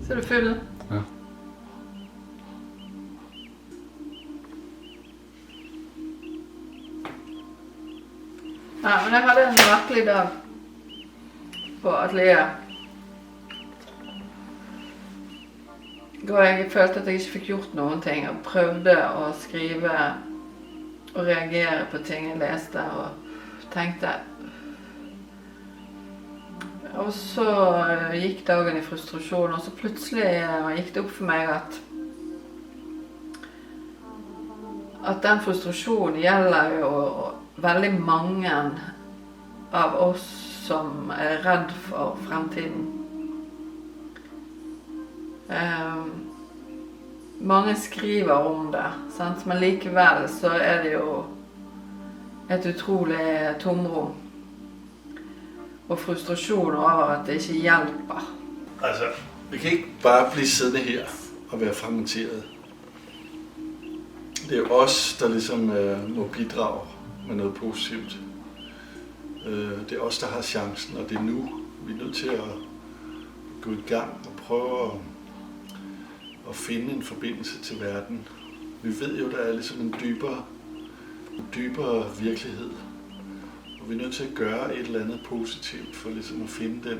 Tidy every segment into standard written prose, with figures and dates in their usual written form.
Så er du fyldt? Ja. Ja, men jeg hadde en merkelig dag på atelieret. Og jeg følte at jeg ikke fikk gjort noen ting, og prøvde å skrive og reagere på ting jeg leste og tenkte. Og så gikk dagen i frustrasjon, og så plutselig gikk det opp for meg at den frustrasjonen gjelder jo veldig mange av oss som er redd for fremtiden. Mange skriver om det, sant? Men likevel så er det jo et utrolig tomrom og frustrasjon over at det ikke hjelper. Altså, vi kan ikke bare blive siddende her og være fragmenteret. Det er jo os, der ligesom må bidrage med noget positivt. Det er os, der har chancen, og det er nu, vi er nødt til at gå i gang og prøve at finde en forbindelse til verden. Vi ved jo, der er ligesom en dybere virkelighed. Og vi er nødt til at gøre et eller andet positivt for ligesom at finde den,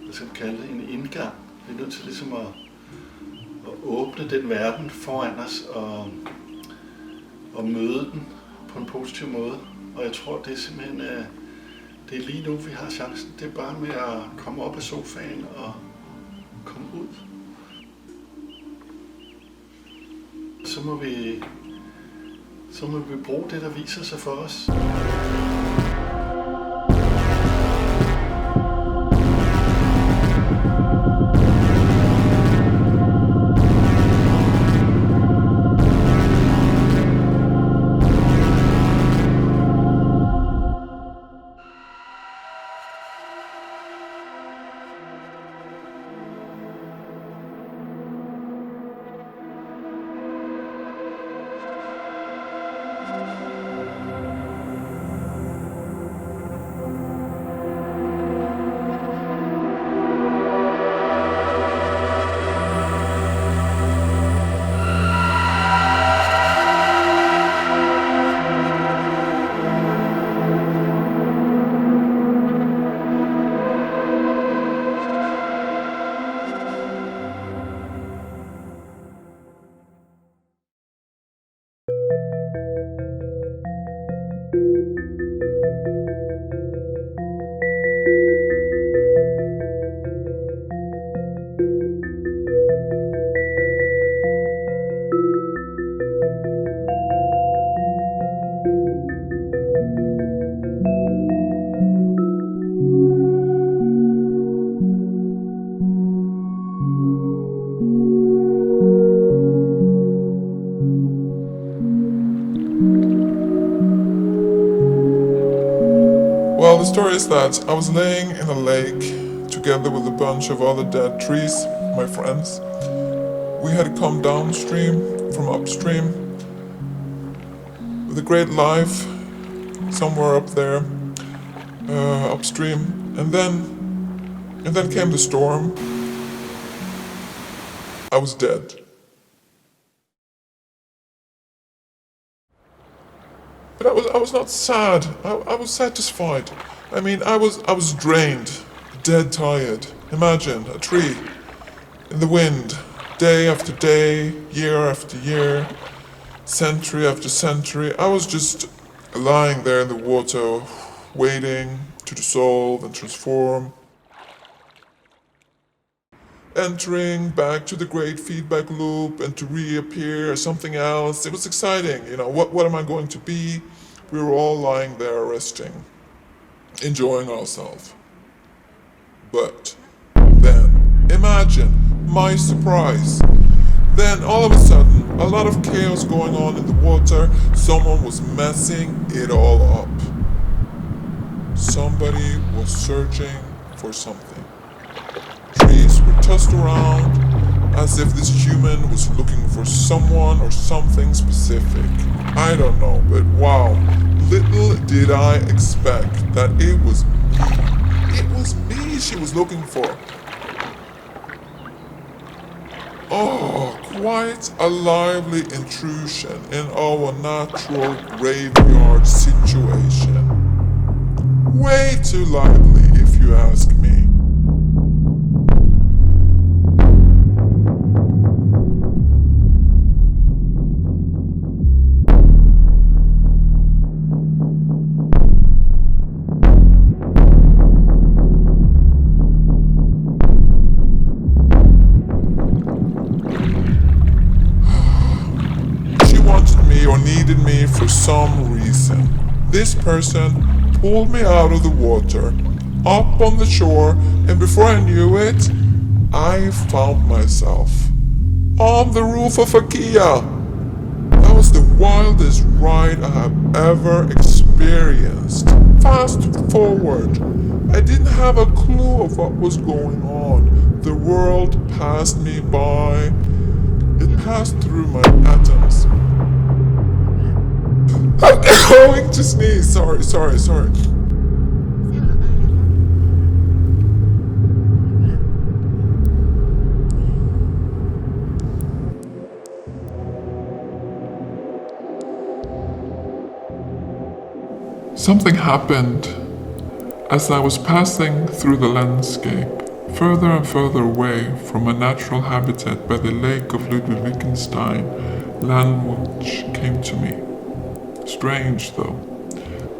hvad skal man kalde det, en indgang. Vi er nødt til ligesom at åbne den verden foran os og møde den på en positiv måde. Og jeg tror, det er simpelthen, det er lige nu, vi har chancen. Det er bare med at komme op af sofaen og komme ud. Så må vi bruge det, der viser sig for os. Well, the story is that I was laying in a lake together with a bunch of other dead trees, my friends. We had come downstream from upstream with a great life somewhere up there, upstream, and then came the storm. I was dead. But I was not sad. I was satisfied. I mean, I was drained, dead tired. Imagine a tree in the wind, day after day, year after year, century after century. I was just lying there in the water, waiting to dissolve and transform. Entering back to the great feedback loop and to reappear as something else. It was exciting, you know, what am I going to be? We were all lying there resting, enjoying ourselves. But then, imagine my surprise. Then all of a sudden, a lot of chaos going on in the water. Someone was messing it all up. Somebody was searching for something. Trees were tossed around as if this human was looking for someone or something specific. I don't know, but wow, little did I expect that it was me. It was me she was looking for. Oh, quite a lively intrusion in our natural graveyard situation. Way too lively, if you ask me. Or needed me for some reason. This person pulled me out of the water, up on the shore, and before I knew it, I found myself on the roof of a Kia. That was the wildest ride I have ever experienced. Fast forward, I didn't have a clue of what was going on. The world passed me by. It passed through my atoms. I'm going to sneeze. Sorry. Something happened as I was passing through the landscape, further and further away from my natural habitat by the lake of Ludwig Wittgenstein. Language came to me. Strange though.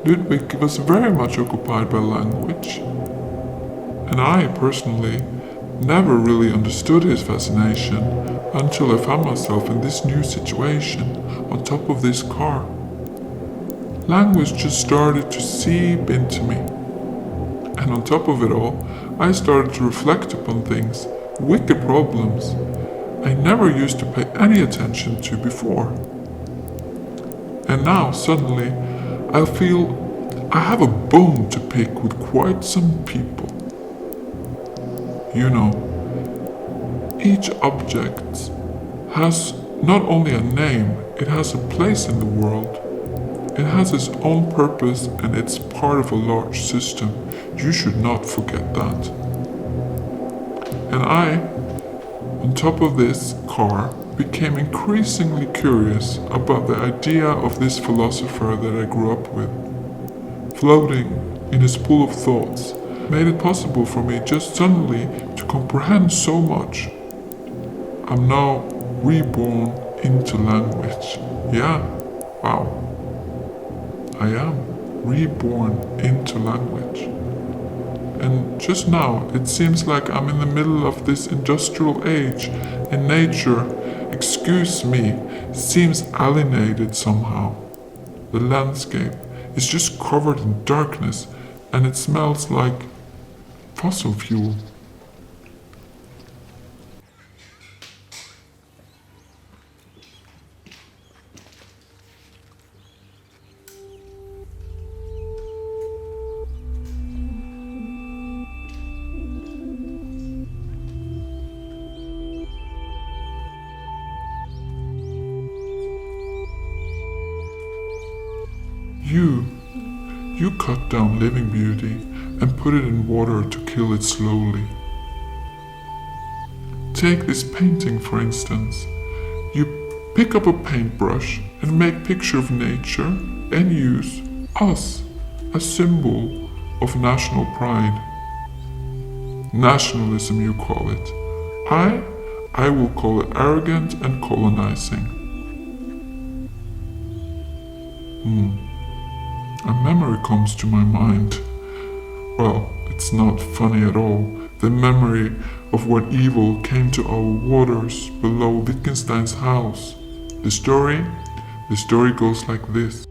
Ludwig was very much occupied by language, and I personally never really understood his fascination until I found myself in this new situation on top of this car. Language just started to seep into me, and on top of it all, I started to reflect upon things, wicked problems I never used to pay any attention to before. And now, suddenly, I feel I have a bone to pick with quite some people. You know, each object has not only a name, it has a place in the world. It has its own purpose and it's part of a large system. You should not forget that. And I, on top of this car, became increasingly curious about the idea of this philosopher that I grew up with. Floating in his pool of thoughts made it possible for me just suddenly to comprehend so much. I'm now reborn into language. Yeah, wow. I am reborn into language. And just now, it seems like I'm in the middle of this industrial age, and nature, excuse me, seems alienated somehow. The landscape is just covered in darkness, and it smells like fossil fuel. You cut down living beauty and put it in water to kill it slowly. Take this painting for instance. You pick up a paintbrush and make picture of nature and use us, a symbol of national pride. Nationalism you call it. I will call it arrogant and colonizing. A memory comes to my mind. Well, it's not funny at all. The memory of what evil came to our waters below Wittgenstein's house. The story goes like this.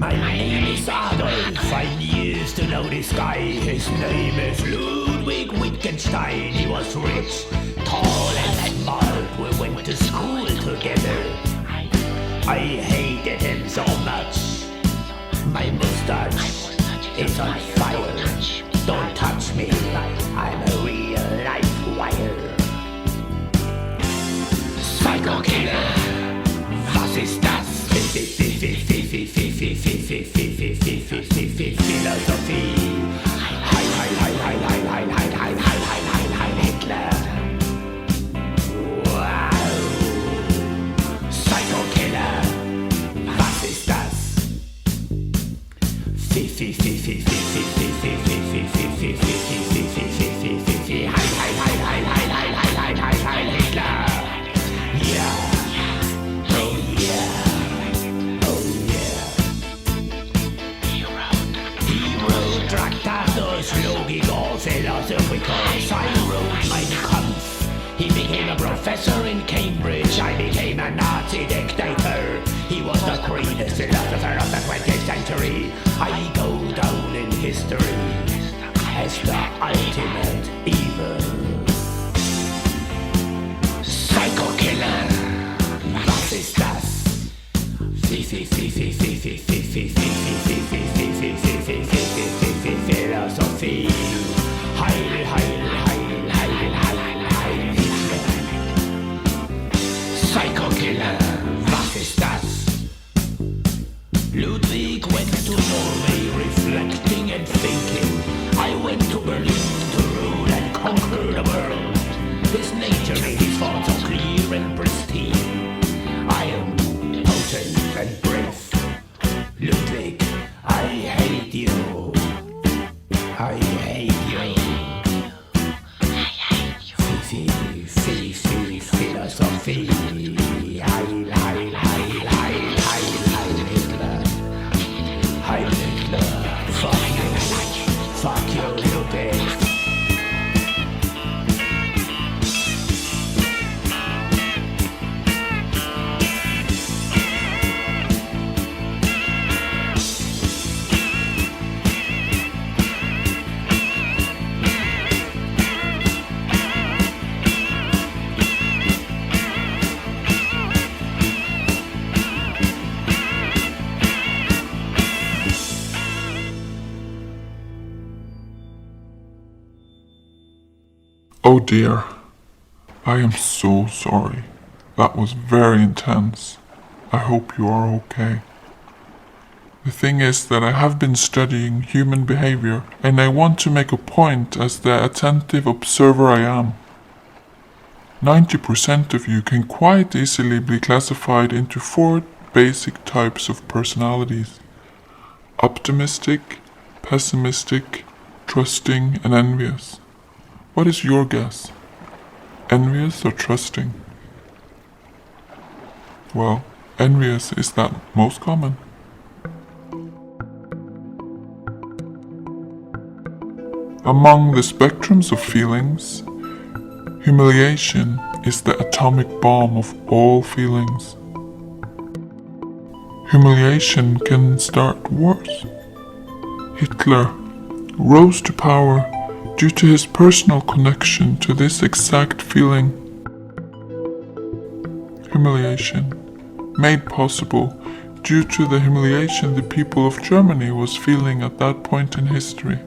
My name is Adolf, I used to know this guy. His name is Ludwig Wittgenstein. He was rich, tall and smart. We went to school together. I hated him so much. My mustache is on fire. Don't touch me, I'm a real life wire. Psycho killer, was ist das? Philosophie. Heil, heil, heil, heil, heil, heil, heil, heil, heil, heil, heil, heil, Hitler. Wow. Psycho killer, was ist das? Heil, heil, heil, heil, heil, heil, heil, heil, heil, heil, Hitler. Ja. Oh yeah. Oh yeah. He wrote Tractatus Logico-Philosophicus. I wrote Mein Kampf. He became a professor in Cambridge. I became a Nazi dictator. He was the greatest philosopher of the 20th century. I go down in history as the ultimate evil. Psycho killer, was ist das? Philosophie. Heil, heil, heil, heil, heil, heil, Hitler. Psycho killer, was ist das? Ludwig went to Norway, reflecting and thinking. I went to Berlin to rule and conquer the world. His nature made his thoughts so clear and pristine. I am potent and brave. Ludwig, I hate you. I hate you. Philosophy. Heil, heil, heil, heil, heil, heil, Hitler. Heil, Hitler. Fuck you. Fuck you, Ludwig. Oh dear, I am so sorry. That was very intense. I hope you are okay. The thing is that I have been studying human behavior, and I want to make a point as the attentive observer I am. 90% of you can quite easily be classified into 4 basic types of personalities: optimistic, pessimistic, trusting, and envious. What is your guess? Envious or trusting? Well, envious is that most common. Among the spectrums of feelings, humiliation is the atomic bomb of all feelings. Humiliation can start wars. Hitler rose to power due to his personal connection to this exact feeling. Humiliation, made possible due to the humiliation the people of Germany was feeling at that point in history.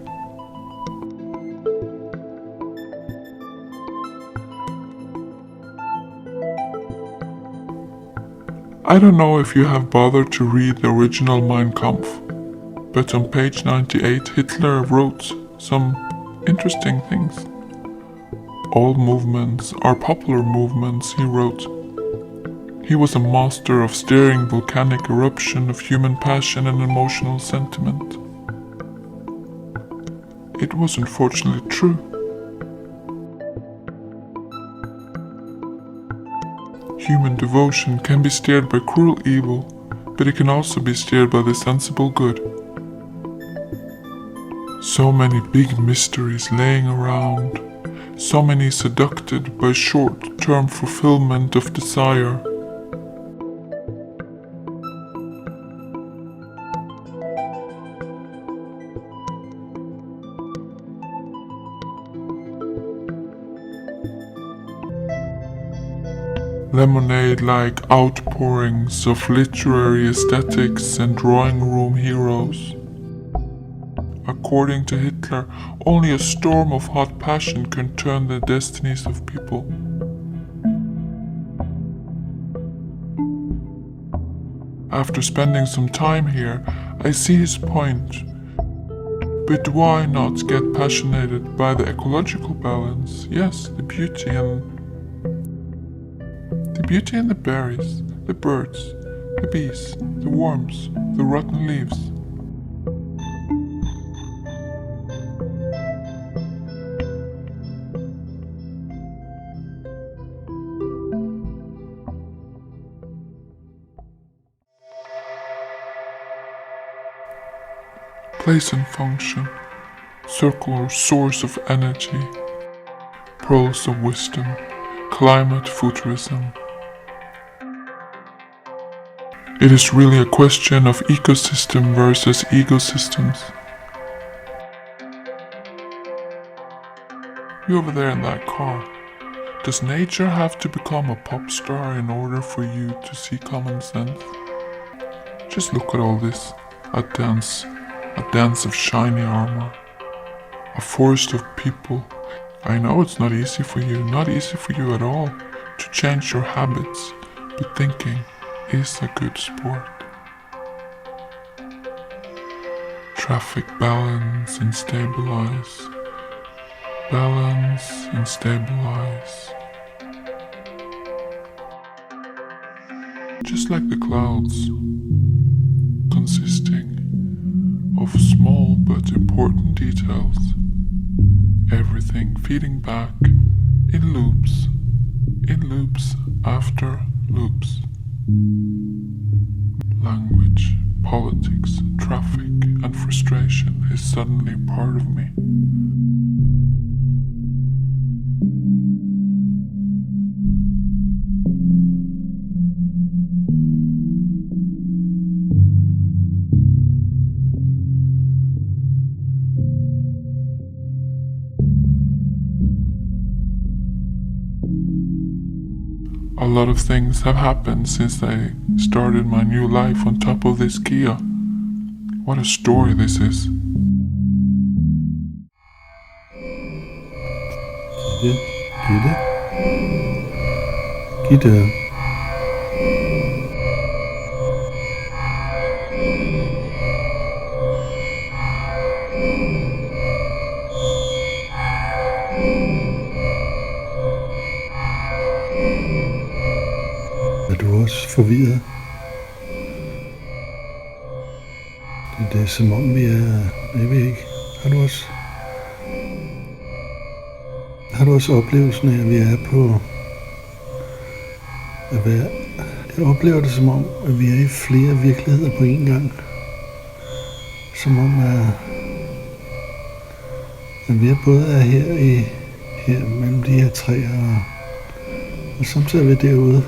I don't know if you have bothered to read the original Mein Kampf, but on page 98 Hitler wrote some interesting things. All movements are popular movements, he wrote. He was a master of steering volcanic eruption of human passion and emotional sentiment. It was unfortunately true. Human devotion can be steered by cruel evil, but it can also be steered by the sensible good. So many big mysteries laying around, so many seducted by short-term fulfillment of desire. lemonade-like outpourings of literary aesthetics and drawing room heroes. According to Hitler, only a storm of hot passion can turn the destinies of people. After spending some time here, I see his point. But why not get passionated by the ecological balance? Yes, the beauty in the berries, the birds, the bees, the worms, the rotten leaves. Place and function, circular source of energy, pearls of wisdom, climate futurism. It is really a question of ecosystem versus ecosystems. You over there in that car, does nature have to become a pop star in order for you to see common sense? Just look at all this, a dance of shiny armor, a forest of people. I know it's not easy for you at all, to change your habits, but thinking is a good sport. Traffic balance and stabilize. Balance and stabilize. Just like the clouds, consisting of small but important details, everything feeding back in loops after loops. Language, politics, traffic, and frustration is suddenly part of me. A lot of things have happened since I started my new life on top of this Kia. What a story this is. Gitte. Er du også forvirret? Det er som om vi er... Jeg ved ikke. Har du også oplevelsen af, at vi er på... Jeg oplever det som om, at vi er i flere virkeligheder på én gang. Som om, at vi både er her mellem de her træer, og samtidig er vi derude.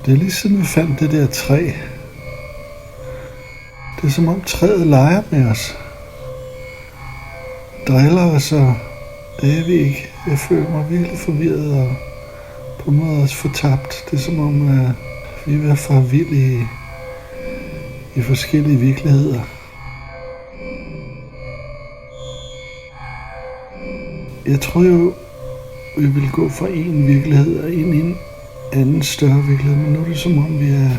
Det er lige siden vi fandt det der træ. Det er som om træet leger med os. Driller os, og jeg ved ikke. Jeg føler mig virkelig forvirret og på en måde også fortabt. Det er som om vi er ved at fare vild i forskellige virkeligheder. Jeg troede jo, vi ville gå fra en virkelighed og ind i en anden større virkelighed, men nu er det som om vi er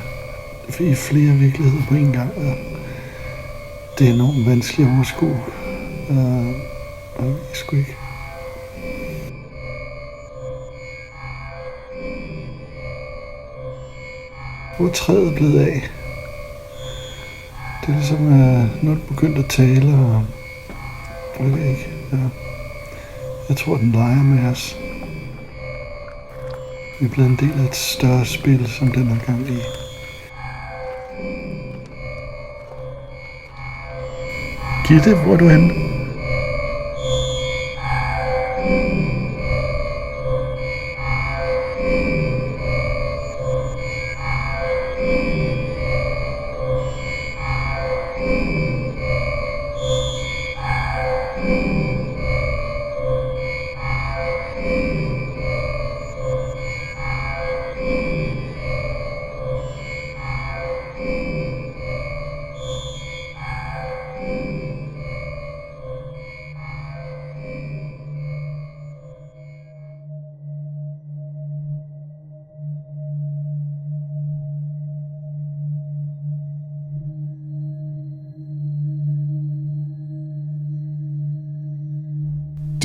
i flere virkeligheder på en gang, og det er enormt vanskeligt at overskue, og jeg sgu ikke. Hvor er træet blevet af? Det er ligesom, nu er det begyndt at tale, og jeg ved ikke, ja. Jeg tror, den leger med os. Vi er blevet en del af et større spil, som den er gang i. Gitte, hvor er du henne?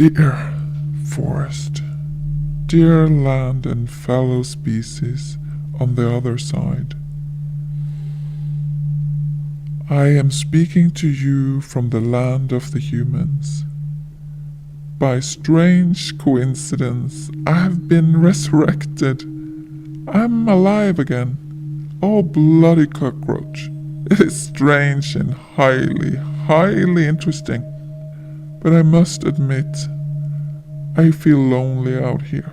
Dear forest, dear land and fellow species on the other side, I am speaking to you from the land of the humans. By strange coincidence, I have been resurrected. I'm alive again. Oh, bloody cockroach. It is strange and highly interesting. But I must admit, I feel lonely out here.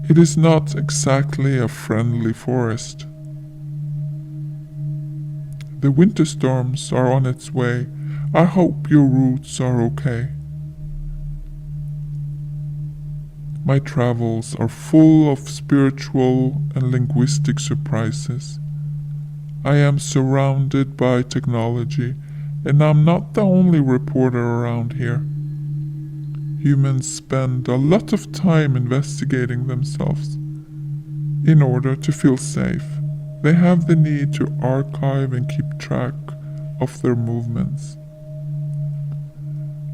It is not exactly a friendly forest. The winter storms are on its way. I hope your roots are okay. My travels are full of spiritual and linguistic surprises. I am surrounded by technology, and I'm not the only reporter around here. Humans spend a lot of time investigating themselves. In order to feel safe, they have the need to archive and keep track of their movements.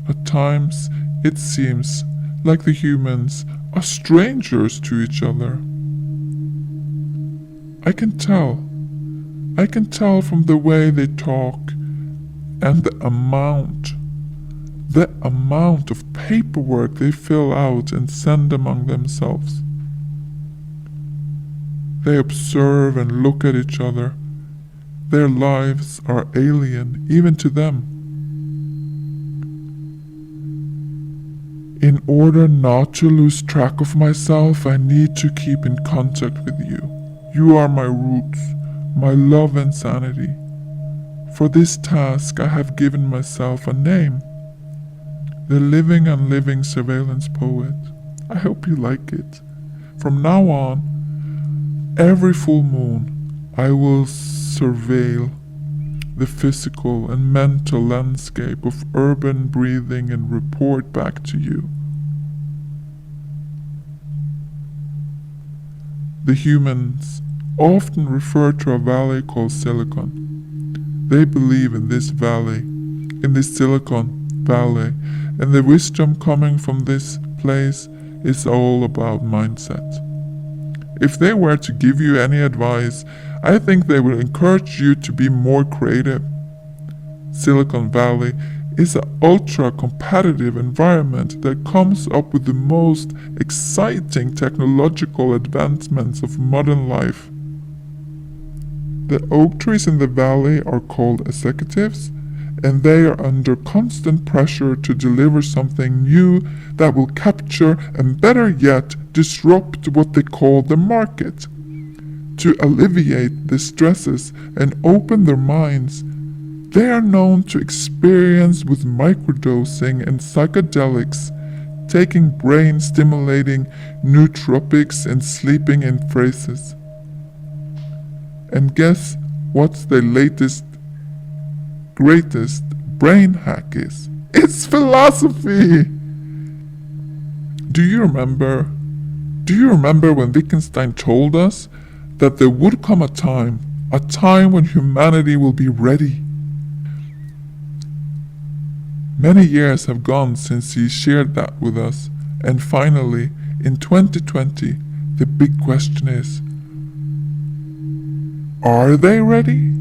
At times, it seems like the humans are strangers to each other. I can tell from the way they talk and the amount of paperwork they fill out and send among themselves. They observe and look at each other. Their lives are alien even to them. In order not to lose track of myself, I need to keep in contact with you. You are my roots, my love and sanity. For this task I have given myself a name. The Living Unliving Surveillance Poet. I hope you like it. From now on, every full moon, I will surveil the physical and mental landscape of urban breathing and report back to you. The humans often refer to a valley called Silicon. They believe in this valley, in this Silicon Valley, and the wisdom coming from this place is all about mindset. If they were to give you any advice, I think they would encourage you to be more creative. Silicon Valley is an ultra-competitive environment that comes up with the most exciting technological advancements of modern life. The oak trees in the valley are called executives, and they are under constant pressure to deliver something new that will capture and, better yet, disrupt what they call the market. To alleviate the stresses and open their minds, they are known to experience with microdosing and psychedelics, taking brain-stimulating nootropics and sleeping in phrases. And guess what's the latest, greatest brain hack is? It's philosophy! Do you remember when Wittgenstein told us that there would come a time when humanity will be ready? Many years have gone since he shared that with us, and finally, in 2020, the big question is, are they ready?